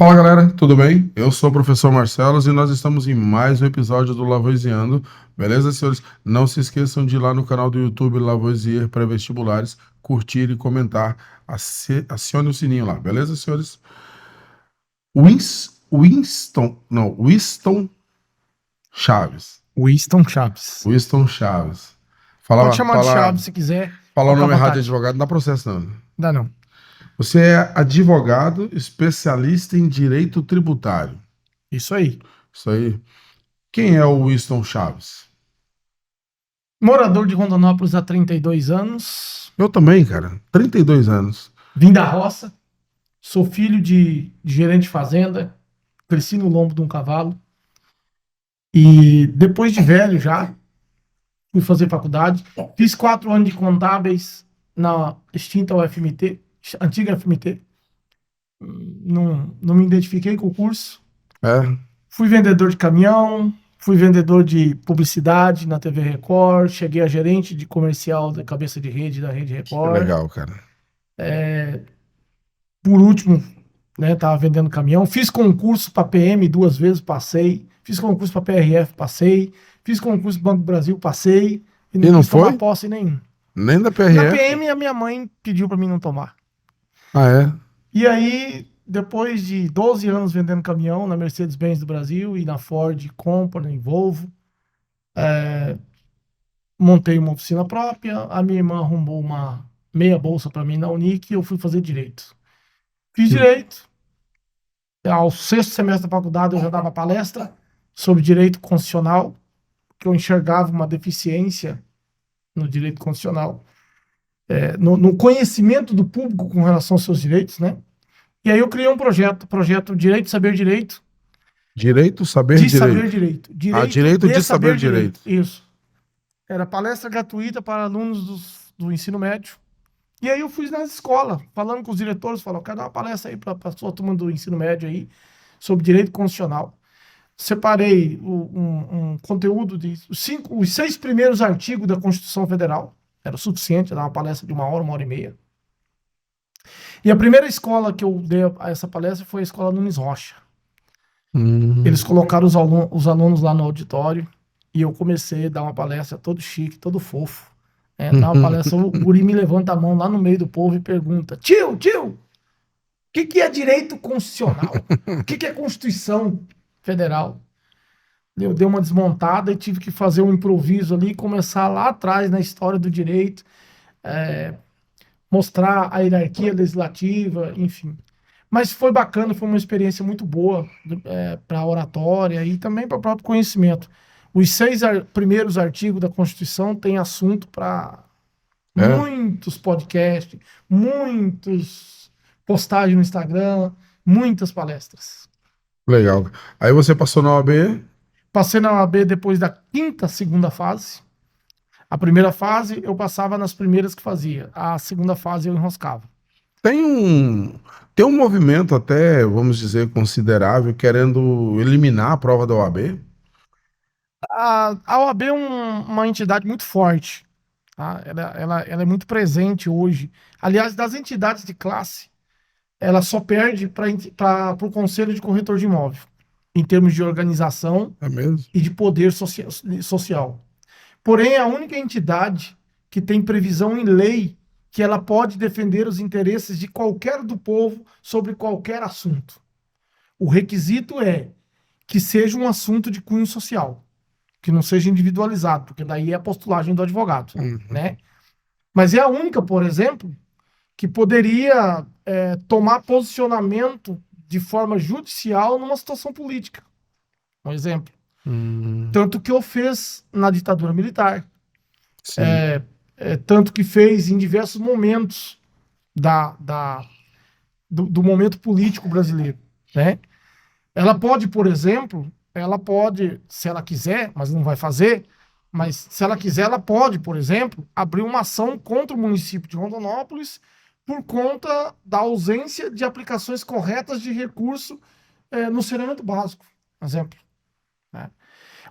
Fala galera, tudo bem? Eu sou o professor Marcelos e nós estamos em mais um episódio do Lavoisiano. Beleza, senhores? Não se esqueçam de ir lá no canal do YouTube Lavoisier Pré-Vestibulares, curtir e comentar. Acione o sininho lá, beleza, senhores? Winston Chaves. Winston Chaves. Winston Chaves. Pode chamar de Chaves se quiser. Falar o Fica à nome errado de vontade. advogado, não dá processo não. Dá não. Você é advogado especialista em direito tributário. Isso aí. Isso aí. Quem é o Winston Chaves? Morador de Rondonópolis há 32 anos. Eu também, cara. 32 anos. Vim da roça. Sou filho de gerente de fazenda. Cresci no lombo de um cavalo. E depois de velho já, fui fazer faculdade. Fiz 4 anos de contábeis na extinta UFMT, antiga FMT. Não me identifiquei com o curso. É? Fui vendedor de caminhão, fui vendedor de publicidade na TV Record, cheguei a gerente de comercial da cabeça de rede da Rede Que Record. legal, cara. Por último, né, tava vendendo caminhão. Fiz concurso para PM 2 vezes, passei. Fiz concurso para PRF, passei. Fiz concurso do Banco do Brasil, passei. E não quis tomar foi? posse nenhum. Nem da Na PRF? PM, a minha mãe pediu para mim não tomar. Ah, é? E aí, depois de 12 anos vendendo caminhão na Mercedes-Benz do Brasil e na Ford Company, Volvo, montei uma oficina própria, a minha irmã arrumou uma meia bolsa para mim na Unic e eu fui fazer direito. Fiz direito. Ao 6º semestre da faculdade eu já dava palestra sobre direito constitucional, que eu enxergava uma deficiência no direito constitucional, no conhecimento do público com relação aos seus direitos, né? E aí eu criei um projeto Direito, Saber Direito. Direito, saber De direito. saber direito. Direito de saber direito. Isso. Era palestra gratuita para alunos do ensino médio. E aí eu fui nas escolas, falando com os diretores, falando, quero dar uma palestra aí para a sua turma do ensino médio aí, sobre direito constitucional. Separei um conteúdo de os 6 primeiros artigos da Constituição Federal. Era o suficiente, dar uma palestra de 1 hora e meia. E a primeira escola que eu dei a essa palestra foi a Escola Nunes Rocha. Eles colocaram os alunos lá no auditório e eu comecei a dar uma palestra todo chique, todo fofo. Dar uma palestra, o guri me levanta a mão lá no meio do povo e pergunta: Tio, o que é direito constitucional? O que é Constituição Federal? Eu dei uma desmontada e tive que fazer um improviso ali, começar lá atrás na história do direito, mostrar a hierarquia legislativa, enfim. Mas foi bacana, foi uma experiência muito boa para a oratória e também para o próprio conhecimento. Os 6 primeiros artigos da Constituição têm assunto para muitos podcasts, muitas postagens no Instagram, muitas palestras. Legal. Aí você passou na OAB? Passei na OAB depois da 5ª fase. A primeira fase eu passava nas primeiras que fazia. A segunda fase eu enroscava. Tem um movimento até, vamos dizer, considerável, querendo eliminar a prova da OAB? A OAB é uma entidade muito forte. Tá? Ela é muito presente hoje. Aliás, das entidades de classe, ela só perde para o Conselho de Corretor de Imóvel, em termos de organização e de poder social. Porém, é a única entidade que tem previsão em lei que ela pode defender os interesses de qualquer do povo sobre qualquer assunto. O requisito é que seja um assunto de cunho social, que não seja individualizado, porque daí é a postulagem do advogado, né? Mas é a única, por exemplo, que poderia tomar posicionamento de forma judicial numa situação política. Um exemplo. Tanto que o fez na ditadura militar. Tanto que fez em diversos momentos do momento político brasileiro, né? Ela pode, por exemplo, se ela quiser, mas não vai fazer, mas se ela quiser, ela pode, por exemplo, abrir uma ação contra o município de Rondonópolis por conta da ausência de aplicações corretas de recurso no saneamento básico, por exemplo. Né?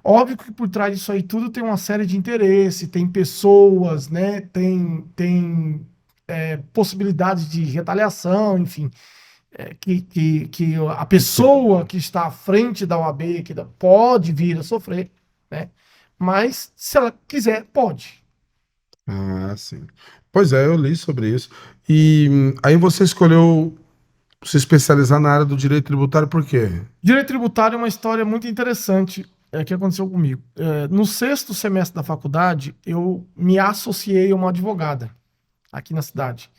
Óbvio que por trás disso aí tudo tem uma série de interesses, tem pessoas, né? Tem possibilidades de retaliação, enfim. que a pessoa que está à frente da OAB pode vir a sofrer, né? Mas se ela quiser, pode. Ah, sim. Pois é, eu li sobre isso. E aí você escolheu se especializar na área do direito tributário por quê? Direito tributário é uma história muito interessante que aconteceu comigo. No sexto semestre da faculdade, eu me associei a uma advogada aqui na cidade.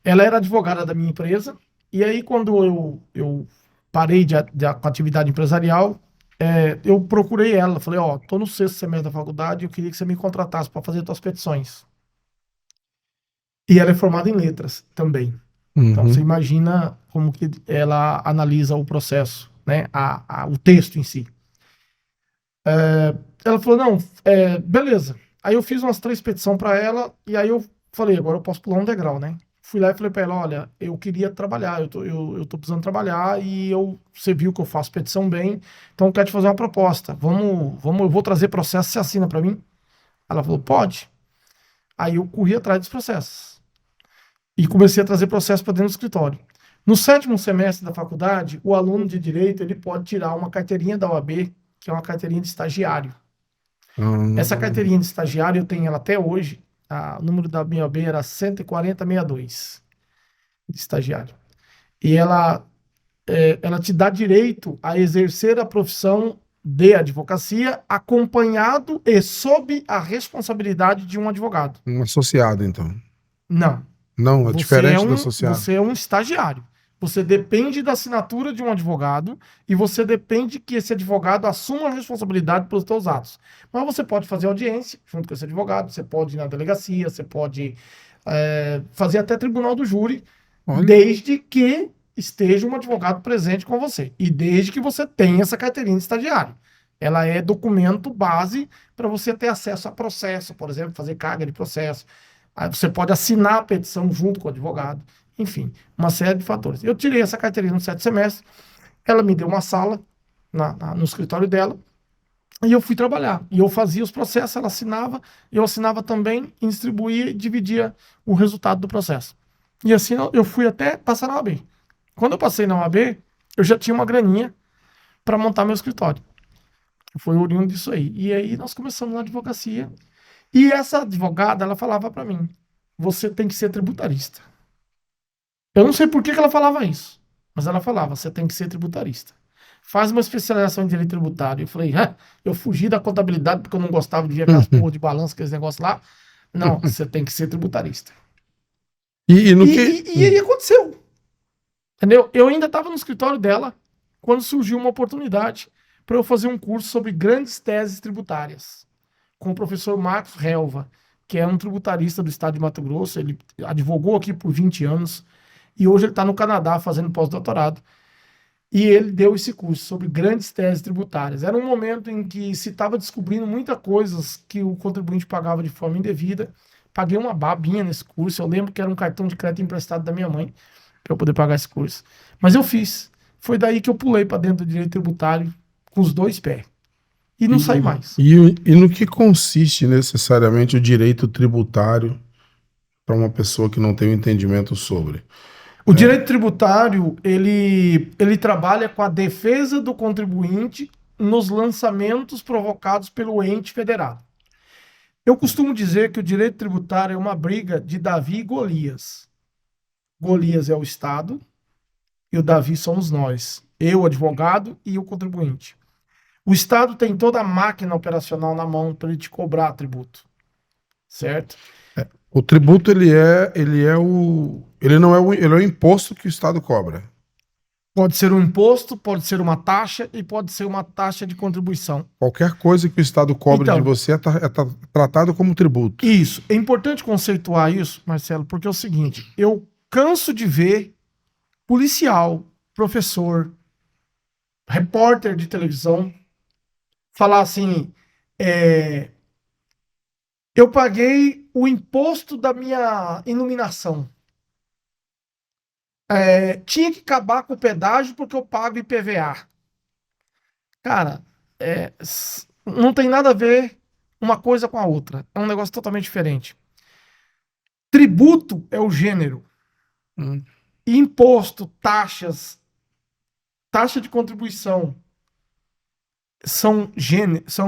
Ela era advogada da minha empresa, e aí quando eu parei com a atividade empresarial, eu procurei ela, falei, ó, tô no sexto semestre da faculdade, eu queria que você me contratasse para fazer suas petições. E ela é formada em letras também. Então você Uhum. imagina como que ela analisa o processo, né? O texto em si. Ela falou, não, beleza. Aí eu fiz umas 3 petições para ela, e aí eu falei, agora eu posso pular um degrau, né? Fui lá e falei para ela, olha, eu queria trabalhar, eu tô precisando trabalhar, e você viu que eu faço petição bem, então eu quero te fazer uma proposta. Vamos, eu vou trazer processo, você assina para mim? Ela falou, pode. Aí eu corri atrás dos processos. E comecei a trazer processo para dentro do escritório. No sétimo semestre da faculdade, o aluno de direito ele pode tirar uma carteirinha da OAB, que é uma carteirinha de estagiário. Essa Ah, carteirinha de estagiário eu tenho ela até hoje. O número da minha OAB era 14062 de estagiário. E ela te dá direito a exercer a profissão de advocacia acompanhado e sob a responsabilidade de um advogado. um associado, então. Não. Não, é Você é diferente do um, associado. você é um estagiário. Você depende da assinatura de um advogado e você depende que esse advogado assuma a responsabilidade pelos seus atos. Mas você pode fazer audiência junto com esse advogado, você pode ir na delegacia, você pode fazer até tribunal do júri, Olha, desde que esteja um advogado presente com você e desde que você tenha essa carteirinha de estagiário. Ela é documento base para você ter acesso a processo, por exemplo, fazer carga de processo. Aí você pode assinar a petição junto com o advogado. Enfim, uma série de fatores. Eu tirei essa carteirinha no sétimo semestre, ela me deu uma sala no escritório dela, e eu fui trabalhar. E eu fazia os processos, ela assinava, eu assinava também, e distribuía e dividia o resultado do processo. E assim eu fui até passar na OAB. Quando eu passei na OAB, eu já tinha uma graninha para montar meu escritório. Foi oriundo disso aí. E aí nós começamos na advocacia. E essa advogada, ela falava para mim: você tem que ser tributarista. Eu não sei por que que ela falava isso, mas ela falava: você tem que ser tributarista. Faz uma especialização em direito tributário. Eu falei: eu fugi da contabilidade porque eu não gostava de ver aquelas porra de balanço, aqueles negócios lá. Não, você tem que ser tributarista. e no E, que. e aí aconteceu, entendeu? Eu ainda estava no escritório dela quando surgiu uma oportunidade para eu fazer um curso sobre grandes teses tributárias com o professor Marcos Helva, que é um tributarista do estado de Mato Grosso. Ele advogou aqui por 20 anos e hoje ele está no Canadá fazendo pós-doutorado. E ele deu esse curso sobre grandes teses tributárias. Era um momento em que se estava descobrindo muitas coisas que o contribuinte pagava de forma indevida. Paguei uma babinha nesse curso. Eu lembro que era um cartão de crédito emprestado da minha mãe para eu poder pagar esse curso. Mas eu fiz. Foi daí que eu pulei para dentro do direito tributário com os dois pés. E não saí E, mais. e no que consiste necessariamente o direito tributário para uma pessoa que não tem um entendimento sobre? O direito tributário, ele trabalha com a defesa do contribuinte nos lançamentos provocados pelo ente federado. Eu costumo dizer que o direito tributário é uma briga de Davi e Golias. Golias é o Estado e o Davi somos nós, eu, advogado, e o contribuinte. O Estado tem toda a máquina operacional na mão para ele te cobrar tributo, certo? O tributo ele não é ele é o imposto que o Estado cobra. Pode ser um imposto, pode ser uma taxa e pode ser uma taxa de contribuição. Qualquer coisa que o Estado cobre de Então, você é tratado como tributo. isso. É importante conceituar isso, Marcelo, porque é o seguinte: eu canso de ver policial, professor, repórter de televisão falar assim: é, eu paguei o imposto da minha iluminação. Tinha que acabar com o pedágio porque eu pago IPVA. Cara, não tem nada a ver uma coisa com a outra. É um negócio totalmente diferente. Tributo é o gênero. Hum. Imposto, taxas, taxa de contribuição são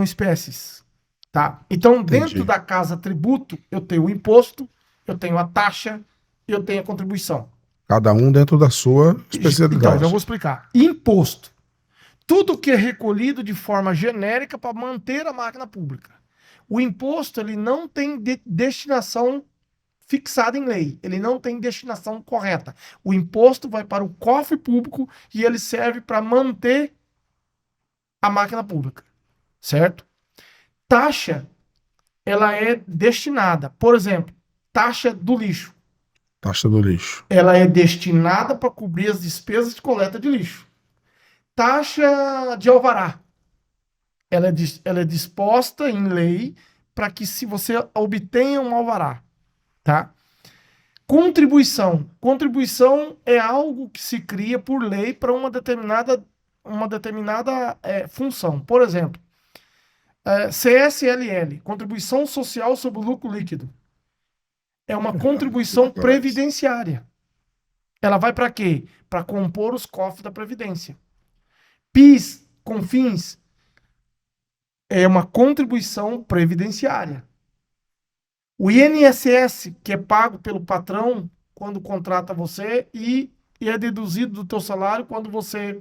espécies, tá? Então, dentro Entendi. da casa tributo, eu tenho o imposto, eu tenho a taxa, eu tenho a contribuição. Cada um dentro da sua Então, já especialidade. vou explicar. Imposto. Tudo que é recolhido de forma genérica para manter a máquina pública. O imposto, ele não tem destinação fixada em lei. Ele não tem destinação correta. O imposto vai para o cofre público e ele serve para manter a máquina pública, certo? Taxa, ela é destinada, por exemplo, taxa do lixo. Taxa do lixo. Ela é destinada para cobrir as despesas de coleta de lixo. Taxa de alvará. Ela é disposta em lei para que se você obtenha um alvará, tá? Contribuição. Contribuição é algo que se cria por lei para uma determinada função. Por exemplo, CSLL, Contribuição Social sobre o Lucro Líquido. É uma contribuição previdenciária. Ela vai para quê? Para compor os cofres da Previdência. PIS, CONFINS, é uma contribuição previdenciária. O INSS, que é pago pelo patrão quando contrata você e é deduzido do teu salário quando você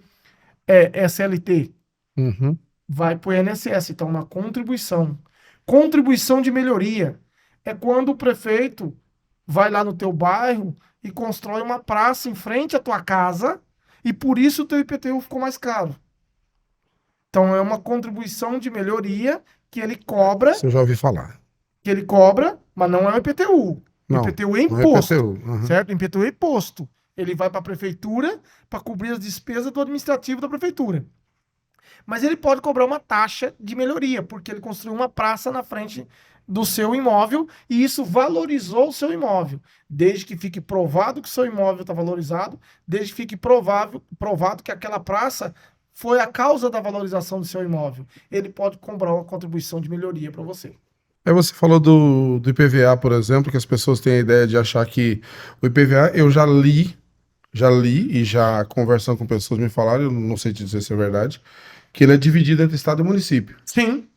é CLT. Uhum. Vai para o INSS, então uma contribuição. Contribuição de melhoria é quando o prefeito vai lá no teu bairro e constrói uma praça em frente à tua casa e por isso o teu IPTU ficou mais caro. Então é uma contribuição de melhoria que ele cobra, Você já ouvi falar. mas não é o IPTU. Não, IPTU é não é imposto, IPTU. Uhum. certo? IPTU é imposto. Ele vai para a prefeitura para cobrir as despesas do administrativo da prefeitura. Mas ele pode cobrar uma taxa de melhoria, porque ele construiu uma praça na frente do seu imóvel e isso valorizou o seu imóvel. Desde que fique provado que o seu imóvel está valorizado, desde que fique provado que aquela praça foi a causa da valorização do seu imóvel. Ele pode cobrar uma contribuição de melhoria para você. Aí você falou do IPVA, por exemplo, que as pessoas têm a ideia de achar que o IPVA, eu já li e já conversando com pessoas me falaram, eu não sei te dizer se é verdade, que ele é dividido entre estado e município. Sim.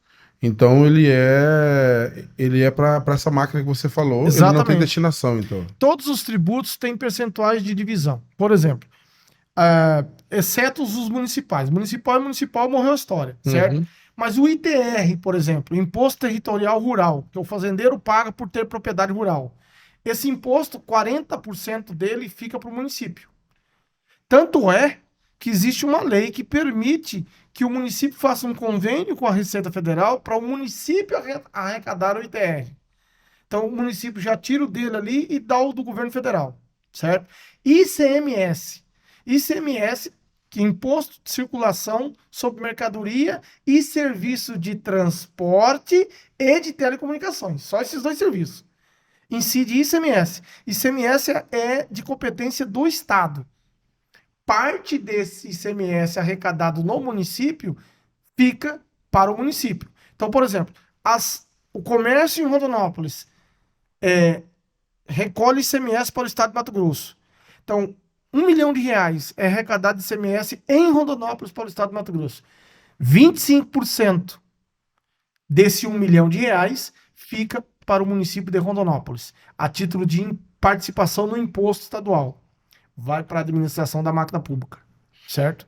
Então ele é para essa máquina que você falou, ele não tem Exatamente. destinação, então. Todos os tributos têm percentuais de divisão. Por exemplo, exceto os municipais. Municipal é municipal, morreu a história, certo? Uhum. Mas o ITR, por exemplo, Imposto Territorial Rural, que o fazendeiro paga por ter propriedade rural. Esse imposto, 40% dele fica para o município. Tanto é que existe uma lei que permite que o município faça um convênio com a Receita Federal para o município arrecadar o ITR. Então o município já tira o dele ali e dá o do governo federal, certo? ICMS. ICMS, que é Imposto de Circulação sobre Mercadoria e Serviço de Transporte e de Telecomunicações. Só esses dois serviços. Incide ICMS. ICMS é de competência do Estado. Parte desse ICMS arrecadado no município fica para o município. Então, por exemplo, o comércio em Rondonópolis recolhe ICMS para o estado de Mato Grosso. Então, R$ 1 milhão é arrecadado de ICMS em Rondonópolis para o estado de Mato Grosso. 25% desse R$ 1 milhão fica para o município de Rondonópolis, a título de participação no imposto estadual. Vai para a administração da máquina pública, certo?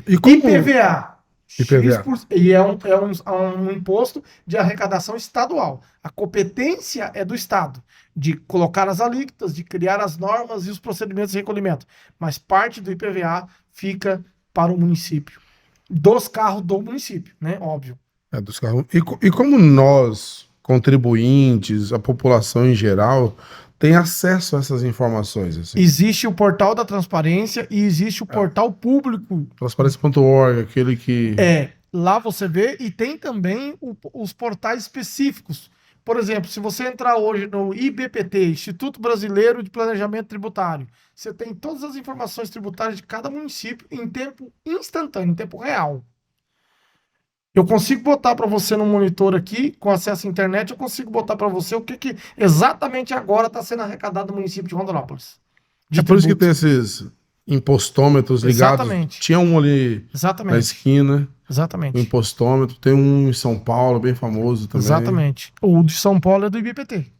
E como... IPVA. IPVA. E é um imposto de arrecadação estadual. A competência é do Estado, de colocar as alíquotas, de criar as normas e os procedimentos de recolhimento. Mas parte do IPVA fica para o município. Dos carros do município, né? Óbvio. Dos carros. E como nós, contribuintes, a população em geral, tem acesso a essas informações? Assim? Existe o portal da transparência e existe o portal público. Transparência.org, aquele que... Lá você vê e tem também os portais específicos. Por exemplo, se você entrar hoje no IBPT, Instituto Brasileiro de Planejamento Tributário, você tem todas as informações tributárias de cada município em tempo instantâneo, em tempo real. Eu consigo botar para você no monitor aqui, com acesso à internet, eu consigo botar para você o que exatamente agora está sendo arrecadado no município de Rondonópolis. É por isso que tributo. tem esses impostômetros ligados. Exatamente. Tinha um ali na Exatamente. esquina, o Exatamente. impostômetro. Tem um em São Paulo, bem famoso também. Exatamente. O de São Paulo é do IBPT.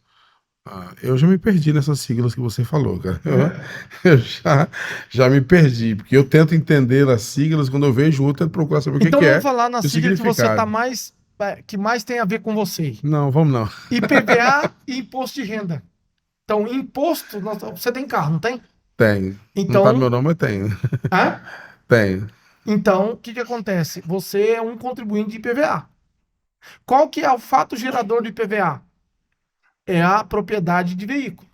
Eu já me perdi nessas siglas que você falou, cara. Eu já me perdi, porque eu tento entender as siglas, quando eu vejo outro, eu tento procurar saber o que Então que vamos é falar na e o sigla que você tá significado. mais, que mais tem a ver com você. Não, vamos não. IPVA e imposto de renda. Então, imposto, você tem carro, não tem? Tenho. Então, Não tá no meu nome, mas tenho. hã? Tenho. Então, o que acontece? Você é um contribuinte de IPVA. Qual que é o fato gerador do IPVA? É a propriedade de veículo.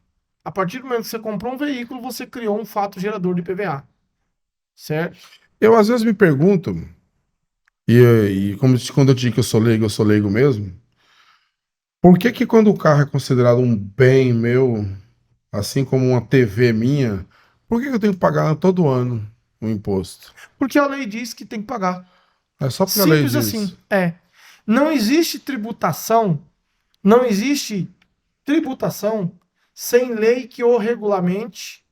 A partir do momento que você comprou um veículo, você criou um fato gerador de IPVA. Certo? Eu às vezes me pergunto, e quando eu digo que eu sou leigo mesmo, por que que quando o carro é considerado um bem meu, assim como uma TV minha, por que que eu tenho que pagar todo ano o imposto? Porque a lei diz que tem que pagar. É só porque a lei Simples diz. assim. É. Não existe tributação, não existe tributação sem lei que o regulamente.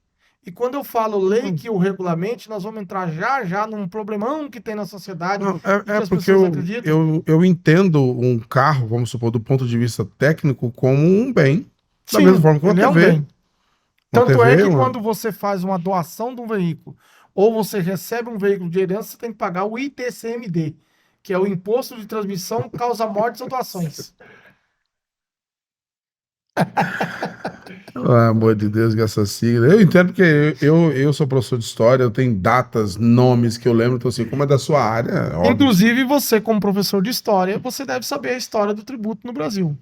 E quando eu falo lei que o regulamente, nós vamos entrar já num problemão que tem na sociedade, Não, e que é as porque pessoas acreditam. eu entendo um carro, vamos supor, do ponto de vista técnico, como um bem, da mesma Sim, forma que uma ele é um TV. bem. Tanto é que Uma... quando você faz uma doação de um veículo, ou você recebe um veículo de herança, você tem que pagar o ITCMD, que é o Imposto de Transmissão Causa Mortes ou Doações. Pelo amor de Deus, que essa sigla. Eu entendo porque eu sou professor de história, eu tenho datas, nomes que eu lembro, então assim, como é da sua área, é óbvio. Inclusive, você, como professor de história, você deve saber a história do tributo no Brasil.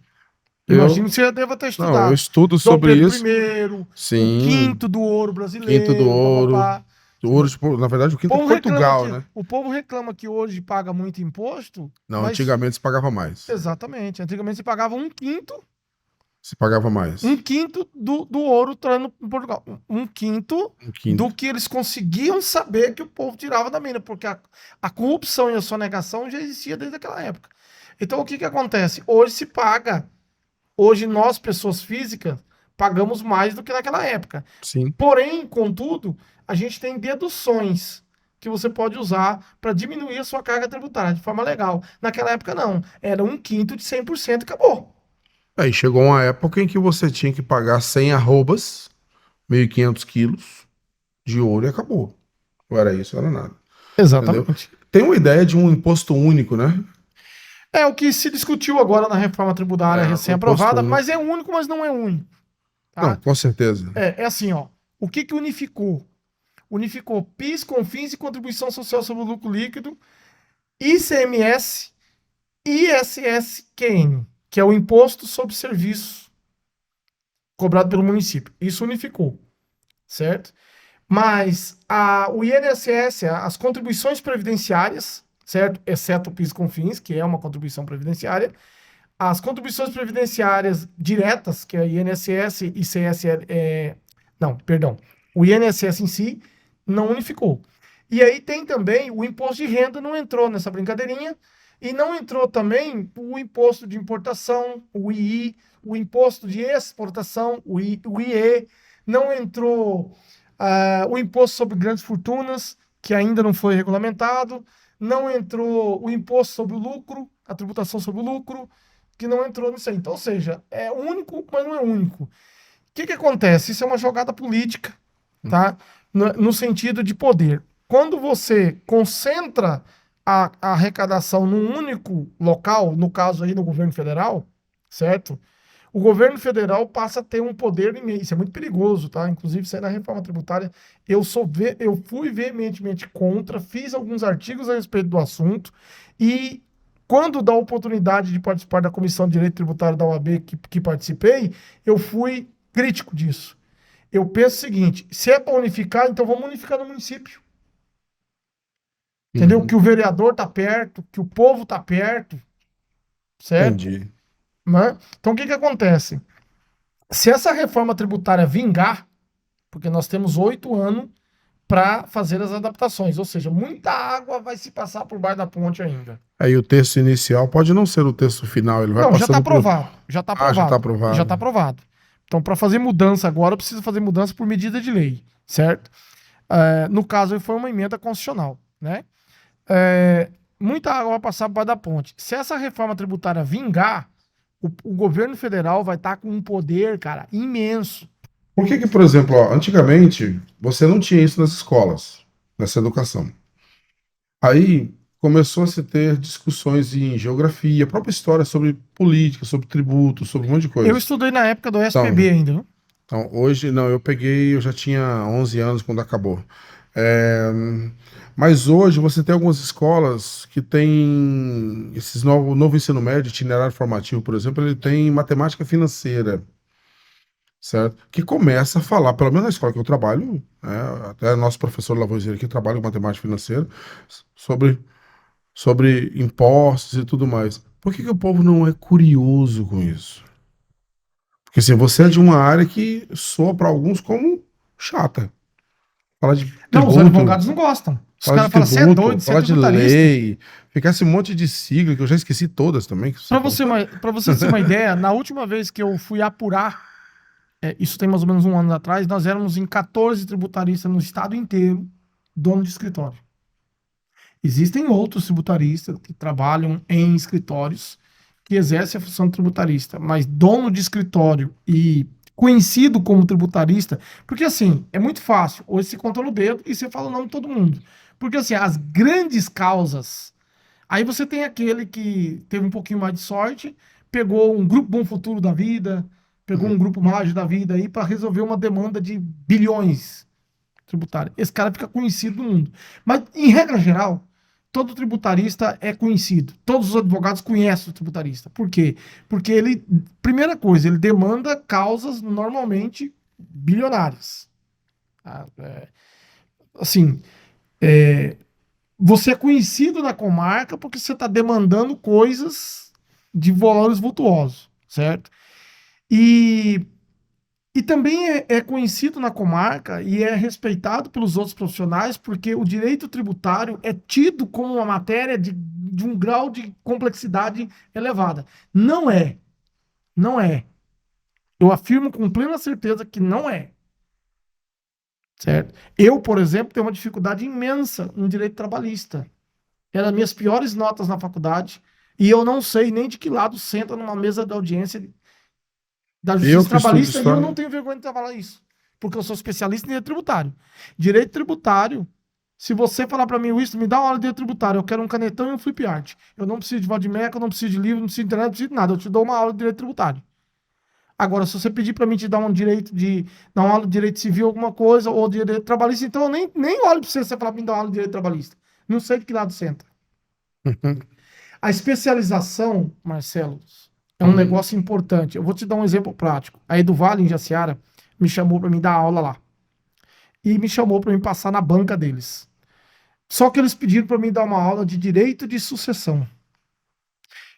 Eu, Imagino que você já deva ter não, eu estudado. estudo Dom sobre Pedro isso. I, o Sim, quinto do ouro quinto do brasileiro, ouro. papapá. Do ouro, na verdade, o quinto é Portugal, né? O povo reclama que hoje paga muito imposto, Não, mas antigamente se pagava mais. exatamente. Antigamente se pagava um quinto Se pagava mais. do ouro no Portugal. Um quinto Um quinto. do que eles conseguiam saber que o povo tirava da mina, porque a corrupção e a sonegação já existia desde aquela época. Então o que que acontece? Hoje se paga. Hoje nós, pessoas físicas, pagamos mais do que naquela época. Sim. Porém, contudo, a gente tem deduções que você pode usar para diminuir a sua carga tributária de forma legal. Naquela época, não. Era um quinto de 100% e acabou. Aí chegou uma época em que você tinha que pagar 100 arrobas, 1.500 quilos de ouro e acabou. Ou era isso, ou era nada. Entendeu? Exatamente. Tem uma ideia de um imposto único, né? É o que se discutiu agora na reforma tributária recém-aprovada, imposto mas é único, mas não é único. Tá? Não, com certeza. É assim, ó. O que que unificou? Unificou PIS, COFINS e Contribuição Social sobre o Lucro Líquido, ICMS, ISSQN, que é o Imposto sobre Serviços cobrado pelo município. Isso unificou, certo? Mas o INSS, as contribuições previdenciárias, certo? Exceto o PIS e COFINS, que é uma contribuição previdenciária, as contribuições previdenciárias diretas, que é INSS e CSL, não, perdão, o INSS em si não unificou. E aí tem também o imposto de renda, não entrou nessa brincadeirinha, e não entrou também o imposto de importação, o II, o imposto de exportação, o IE, não entrou o imposto sobre grandes fortunas, que ainda não foi regulamentado, não entrou o imposto sobre o lucro, a tributação sobre o lucro, que não entrou nisso aí. Então, ou seja, é único, mas não é único. O que que acontece? Isso é uma jogada política, tá? No sentido de poder. Quando você concentra a arrecadação num único local, no caso aí no governo federal, certo? O governo federal passa a ter um poder imenso. Isso é muito perigoso, tá? Inclusive, isso aí na reforma tributária, eu fui veementemente contra, fiz alguns artigos a respeito do assunto e quando dá a oportunidade de participar da Comissão de Direito Tributário da OAB que participei, eu fui crítico disso. Eu penso o seguinte, se é para unificar, então vamos unificar no município. Entendeu? Uhum. Que o vereador tá perto, que o povo tá perto, certo? Entendi. Né? Então o que que acontece? Se essa reforma tributária vingar, porque nós temos 8 anos para fazer as adaptações, ou seja, muita água vai se passar por baixo da ponte ainda. Aí o texto inicial pode não ser o texto final, ele vai Não, já está passando por... aprovado. Já está Ah, já aprovado. tá aprovado. Já está aprovado. Então, para fazer mudança agora, precisa fazer mudança por medida de lei, certo? No caso, foi uma emenda constitucional, né? Muita água vai passar por baixo da ponte. Se essa reforma tributária vingar, o governo federal vai estar com um poder, cara, imenso. Por que, por exemplo, ó, antigamente você não tinha isso nas escolas, nessa educação? Aí começou a se ter discussões em geografia, própria história sobre política, sobre tributo, sobre um monte de Eu coisa. estudei na época do Então, SPB ainda, viu? então hoje, não, eu já tinha 11 anos quando acabou. É, mas hoje você tem algumas escolas que têm o novo ensino médio, itinerário formativo, por exemplo, ele tem matemática financeira, certo? Que começa a falar, pelo menos na escola que eu trabalho, até nosso professor Lavoisier aqui trabalha com matemática financeira, sobre, sobre impostos e tudo mais. Por que que o povo não é curioso com isso? Porque assim, você é de uma área que soa para alguns como chata. Falar de Não, os tributo, advogados não gostam. Os falar de caras falam, você é tributo, doido, você é falar de tributarista. lei, ficar esse monte de sigla que eu já esqueci todas também que você Para falou. você ter uma ideia, na última vez que eu fui apurar, isso tem mais ou menos um ano atrás, nós éramos em 14 tributaristas no estado inteiro, dono de escritório. Existem outros tributaristas que trabalham em escritórios que exercem a função de tributarista, mas dono de escritório e conhecido como tributarista, porque assim, é muito fácil. Hoje você conta no dedo e você fala o nome de todo mundo. Porque assim, as grandes causas, aí você tem aquele que teve um pouquinho mais de sorte, pegou um grupo Bom Futuro da vida, pegou um grupo Mágico da vida aí para resolver uma demanda de bilhões tributária. Esse cara fica conhecido no mundo. Mas, em regra geral, todo tributarista é conhecido. Todos os advogados conhecem o tributarista. Por quê? Porque ele, primeira coisa, ele demanda causas normalmente bilionárias. Tá? Assim, você é conhecido na comarca porque você está demandando coisas de valores vultuosos, certo? E E também é conhecido na comarca e é respeitado pelos outros profissionais porque o direito tributário é tido como uma matéria de um grau de complexidade elevada. Não é. Não é. Eu afirmo com plena certeza que não é. Certo? Eu, por exemplo, tenho uma dificuldade imensa no direito trabalhista. Eram as minhas piores notas na faculdade e eu não sei nem de que lado senta numa mesa de audiência da Eu justiça que estudo trabalhista e eu não história, tenho vergonha de falar isso, porque eu sou especialista em direito tributário. Direito tributário, se você falar para mim, Wilson, me dá uma aula de direito tributário, eu quero um canetão e um flip art. Eu não preciso de Vadimeca, eu não preciso de livro, não preciso de internet, não preciso de nada, eu te dou uma aula de direito tributário. Agora, se você pedir para mim te dar dar uma aula de direito civil, alguma coisa, ou de direito trabalhista, então eu nem olho para você falar para mim dar uma aula de direito trabalhista. Não sei de que lado senta. A especialização, Marcelo, é um negócio importante. Eu vou te dar um exemplo prático. A Edu Vale, em Jaciara, me chamou para me dar aula lá. E me chamou para me passar na banca deles. Só que eles pediram para mim dar uma aula de direito de sucessão.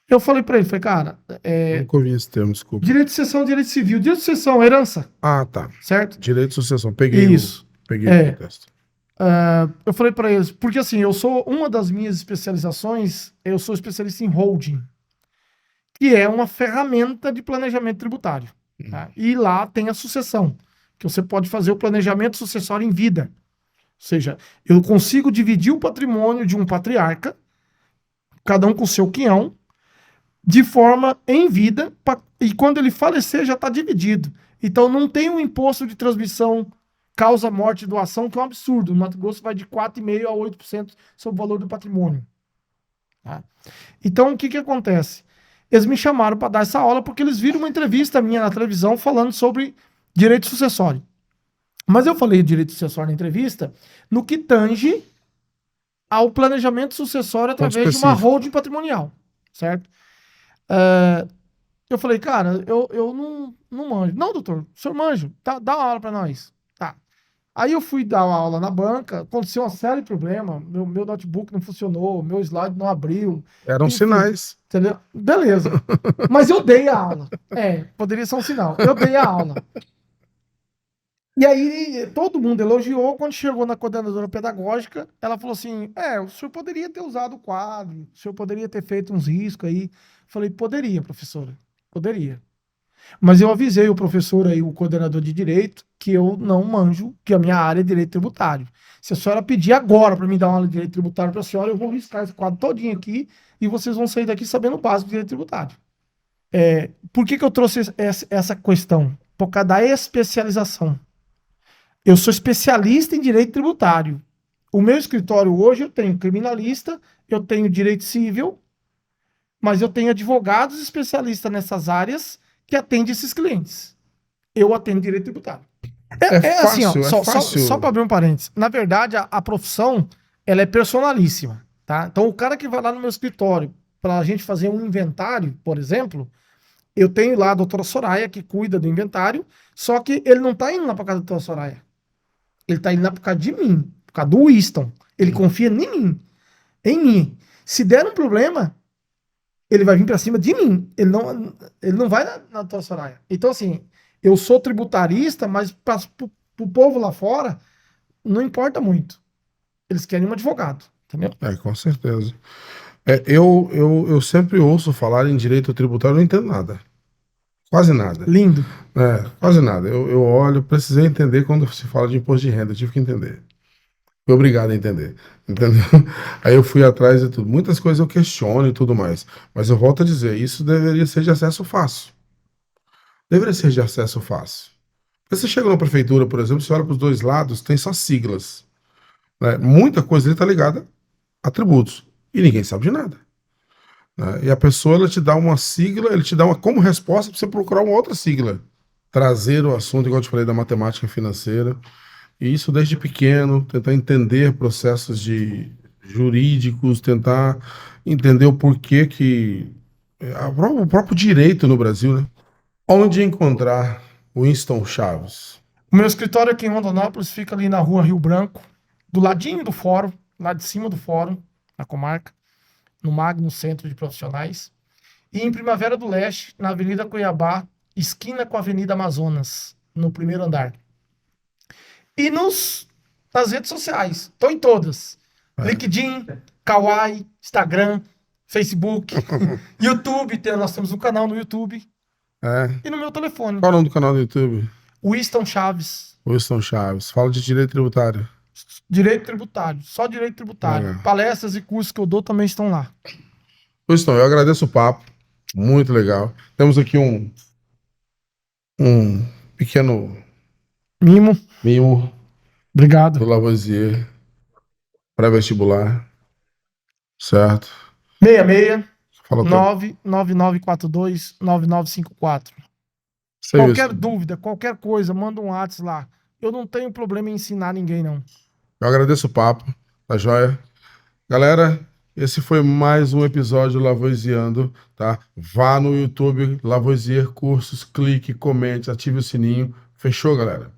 Eu falei para ele, falei, cara, nunca ouvi esse termo, desculpa. direito de sucessão, direito civil, direito de sucessão, herança, Ah, tá. certo? Direito de sucessão. Isso. Peguei o É. contexto. Eu falei para eles, porque assim, uma das minhas especializações, eu sou especialista em holding, que é uma ferramenta de planejamento tributário. Tá? E lá tem a sucessão, que você pode fazer o planejamento sucessório em vida. Ou seja, eu consigo dividir o patrimônio de um patriarca, cada um com seu quinhão, de forma em vida, e quando ele falecer já está dividido. Então não tem um imposto de transmissão causa morte e doação, que é um absurdo. No Mato Grosso vai de 4,5% a 8% sobre o valor do patrimônio. Tá? Então o que, que acontece? Eles me chamaram para dar essa aula porque eles viram uma entrevista minha na televisão falando sobre direito sucessório. Mas eu falei direito sucessório na entrevista no que tange ao planejamento sucessório Ponto através de uma específico. holding patrimonial, certo? Eu falei, cara, eu não manjo. Não, doutor, o senhor manja, tá, dá uma aula para nós. Tá. Aí eu fui dar uma aula na banca, aconteceu uma série de problemas, meu notebook não funcionou, meu slide não abriu, Eram enfim, sinais. entendeu? Beleza. Mas eu dei a aula. Poderia ser um sinal. Eu dei a aula. E aí todo mundo elogiou. Quando chegou na coordenadora pedagógica, ela falou assim: o senhor poderia ter usado o quadro, o senhor poderia ter feito uns riscos aí. Falei, poderia, professora, poderia. Mas eu avisei o professor aí, o coordenador de direito, que eu não manjo, que a minha área é direito tributário. Se a senhora pedir agora para me dar uma aula de direito tributário para a senhora, eu vou riscar esse quadro todinho aqui e vocês vão sair daqui sabendo o básico de direito tributário. Por que eu trouxe essa questão? Por causa da especialização. Eu sou especialista em direito tributário. O meu escritório hoje eu tenho criminalista, eu tenho direito civil, mas eu tenho advogados especialistas nessas áreas que atendem esses clientes. Eu atendo direito tributário. É assim, ó, É só para fácil. abrir um parênteses. Na verdade, a profissão, ela é personalíssima, tá? Então, o cara que vai lá no meu escritório para a gente fazer um inventário, por exemplo, eu tenho lá a doutora Soraya, que cuida do inventário, só que ele não tá indo lá para casa da doutora Soraya. Ele tá indo lá por causa de mim, por causa do Winston. Ele confia em mim, em mim. Se der um problema, ele vai vir para cima de mim. Ele não vai na doutora Soraya. Então, assim, eu sou tributarista, mas para o povo lá fora, não importa muito. Eles querem um advogado, entendeu? Com certeza. Eu sempre ouço falar em direito tributário, eu não entendo nada. Quase nada. Lindo. Quase nada. Eu olho, precisei entender quando se fala de imposto de renda, eu tive que entender. Fui obrigado a entender. Entendeu? Aí eu fui atrás de tudo. Muitas coisas eu questiono e tudo mais. Mas eu volto a dizer, isso deveria ser de acesso fácil. Deveria ser de acesso fácil. Porque você chega na prefeitura, por exemplo, você olha para os dois lados, tem só siglas. Né? Muita coisa ali está ligada a tributos. E ninguém sabe de nada. Né? E a pessoa ela te dá uma sigla, ele te dá uma como resposta para você procurar uma outra sigla. Trazer o assunto, igual eu te falei, da matemática financeira. E isso desde pequeno, tentar entender processos jurídicos, tentar entender o porquê que. O próprio direito no Brasil, né? Onde encontrar Winston Chaves? O meu escritório aqui em Rondonópolis fica ali na rua Rio Branco, do ladinho do fórum, lá de cima do fórum, na comarca, no Magno Centro de Profissionais. E em Primavera do Leste, na Avenida Cuiabá, esquina com a Avenida Amazonas, no primeiro andar. E nas redes sociais, estou em todas. LinkedIn, Kawaii, Instagram, Facebook, YouTube, nós temos um canal no YouTube. E no meu telefone. Qual é o nome do canal do YouTube? Winston Chaves. Winston Chaves. Fala de direito tributário. Direito tributário, só direito tributário. Palestras e cursos que eu dou também estão lá. Winston, eu agradeço o papo. Muito legal. Temos aqui um pequeno mimo. Obrigado. Do Lavoisier. Pré-vestibular. Certo? 66 Fala 999429954. Qualquer dúvida, qualquer coisa, manda um WhatsApp lá. Eu não tenho problema em ensinar ninguém, não. Eu agradeço o papo, tá joia? Galera, esse foi mais um episódio do Lavoisiando, tá? Vá no YouTube, Lavoisier Cursos, clique, comente, ative o sininho. Fechou, galera?